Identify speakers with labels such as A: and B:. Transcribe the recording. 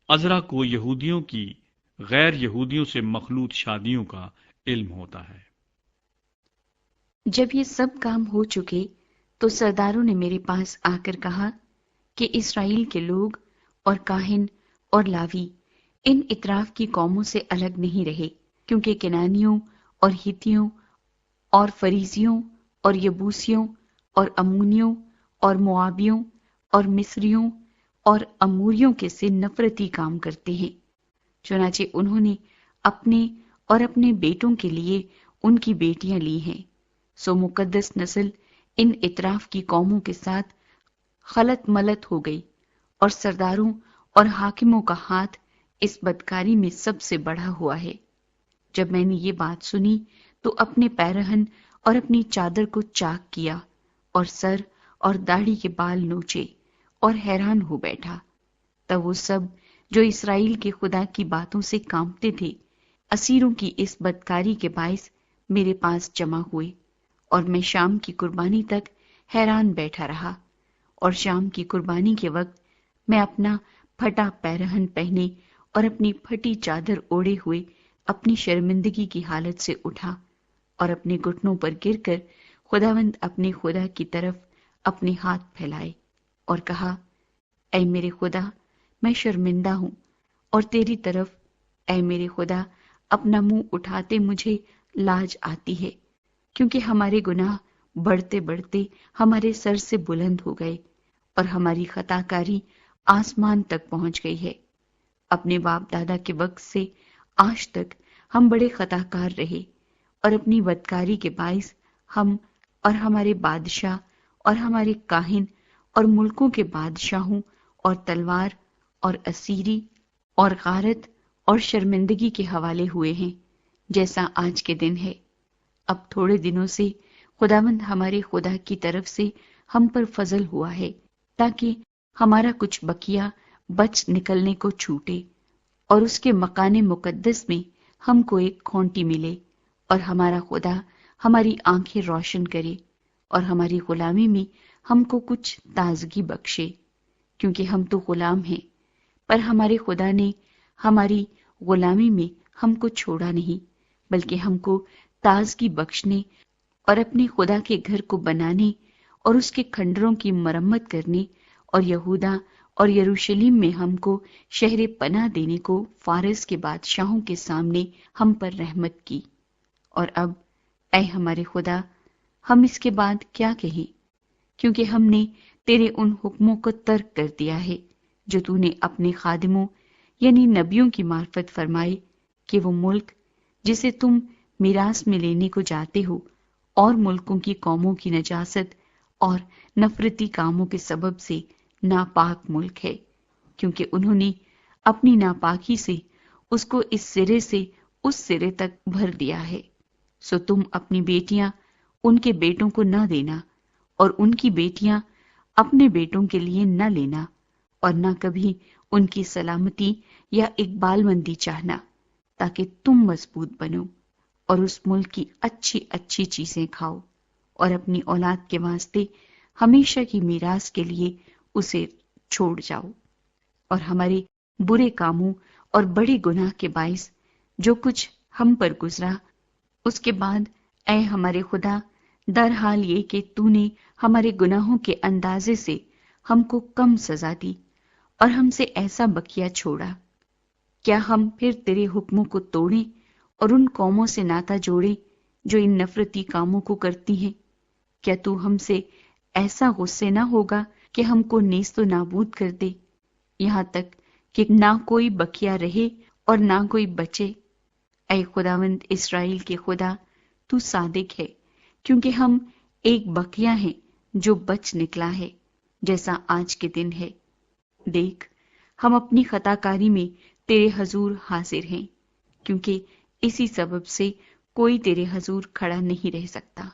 A: عذرا کو یہودیوں کی غیر یہودیوں سے مخلوط شادیوں کا علم ہوتا ہے۔
B: جب یہ سب کام ہو چکے تو سرداروں نے میرے پاس آ کر کہا کہ اسرائیل کے لوگ اور کاہن اور لاوی ان اطراف کی قوموں سے الگ نہیں رہے، کیونکہ کنانیوں اور ہتیوں اور فریزیوں اور یبوسیوں اور امونیوں اور موابیوں اور مصریوں اور اموریوں کے سے نفرتی کام کرتے ہیں۔ چنانچہ انہوں نے اپنے اور اپنے بیٹوں کے لیے ان کی بیٹیاں لی ہیں، سو مقدس نسل ان اطراف کی قوموں کے ساتھ خلط ملط ہو گئی، اور سرداروں اور حاکموں کا ہاتھ اس بدکاری میں سب سے بڑھا ہوا ہے۔ جب میں نے یہ بات سنی تو اپنے پیرہن اور اپنی چادر کو چاک کیا اور سر اور داڑھی کے بال نوچے اور حیران ہو بیٹھا۔ تب وہ سب جو اسرائیل کے خدا کی باتوں سے کانپتے تھے اسیروں کی اس بدکاری کے باعث میرے پاس جمع ہوئے، اور میں شام کی قربانی تک حیران بیٹھا رہا، اور شام کی قربانی کے وقت میں اپنا پھٹا پیرہن پہنے اور اپنی پھٹی چادر اوڑے ہوئے اپنی شرمندگی کی حالت سے اٹھا اور اپنے گھٹنوں پر گر کر خداوند اپنے خدا کی طرف اپنے ہاتھ پھیلائے اور کہا، اے میرے خدا، میں شرمندہ ہوں، اور تیری طرف اے میرے خدا اپنا منہ اٹھاتے مجھے لاج آتی ہے، کیونکہ ہمارے گناہ بڑھتے بڑھتے ہمارے سر سے بلند ہو گئے اور ہماری خطا کاری آسمان تک پہنچ گئی ہے۔ اپنے باپ دادا کے وقت سے آج تک ہم بڑے خطا کار رہے، اور اپنی بدکاری کے باعث ہم اور ہمارے بادشاہ اور ہمارے کاہن اور ملکوں کے بادشاہوں اور تلوار اور اسیری اور غارت اور شرمندگی کے حوالے ہوئے ہیں، جیسا آج کے دن ہے۔ اب تھوڑے دنوں سے خداوند ہمارے خدا کی طرف سے ہم پر فضل ہوا ہے، تاکہ ہمارا کچھ بقیہ بچ نکلنے کو چھوٹے، اور اس کے مکان مقدس میں ہم کو ایک کھونٹی ملے، اور ہمارا خدا ہماری آنکھیں روشن کرے اور ہماری غلامی میں ہم کو کچھ تازگی بخشے، کیونکہ ہم تو غلام ہیں، پر ہمارے خدا نے ہماری غلامی میں ہم کو چھوڑا نہیں، بلکہ ہم کو تازگی بخشنے اور اپنے خدا کے گھر کو بنانے اور اس کے کھنڈروں کی مرمت کرنے اور یہودا اور یروشلم میں ہم کو شہر پناہ دینے کو فارس کے بادشاہوں کے سامنے ہم پر رحمت کی۔ اور اب اے ہمارے خدا، ہم اس کے بعد کیا کہیں، کیونکہ ہم نے تیرے ان حکموں کو ترک کر دیا ہے جو تو نے اپنے خادموں یعنی نبیوں کی معرفت فرمائے، کہ وہ ملک جسے تم میراث میں لینے کو جاتے ہو اور ملکوں کی قوموں کی نجاست اور نفرتی کاموں کے سبب سے ناپاک ملک ہے، کیونکہ انہوں نے اپنی ناپاکی سے اس کو اس سرے تک بھر دیا ہے۔ سو تم اپنی بیٹیاں ان کے بیٹوں کو نہ دینا، اور ان کی بیٹیاں اپنے بیٹوں کے لیے نہ لینا، اور نہ کبھی ان کی سلامتی یا اقبال مندی چاہنا، تاکہ تم مضبوط بنو اور اس ملک کی اچھی اچھی چیزیں کھاؤ، اور اپنی اولاد کے واسطے ہمیشہ کی میراث کے لیے اسے چھوڑ جاؤ۔ اور ہمارے برے کاموں اور بڑے گناہ کے باعث جو کچھ ہم پر گزرا، اس کے بعد اے ہمارے خدا، در حال یہ کہ تو نے ہمارے گناہوں کے اندازے سے ہم کو کم سزا دی اور ہم سے ایسا بقیہ چھوڑا، کیا ہم پھر تیرے حکموں کو توڑیں اور ان قوموں سے ناتا جوڑیں جو ان نفرتی کاموں کو کرتی ہیں؟ کیا تو ہم سے ایسا غصے نہ ہوگا کہ ہم کو نیست و نابود کر دے، یہاں تک کہ نہ کوئی بقیہ رہے اور نہ کوئی بچے؟ اے خداوند اسرائیل کے خدا، تو صادق ہے، کیونکہ ہم ایک بقیہ ہیں جو بچ نکلا ہے، جیسا آج کے دن ہے۔ دیکھ، ہم اپنی خطا کاری میں تیرے حضور حاضر ہیں، کیونکہ اسی سبب سے کوئی تیرے حضور کھڑا نہیں رہ سکتا۔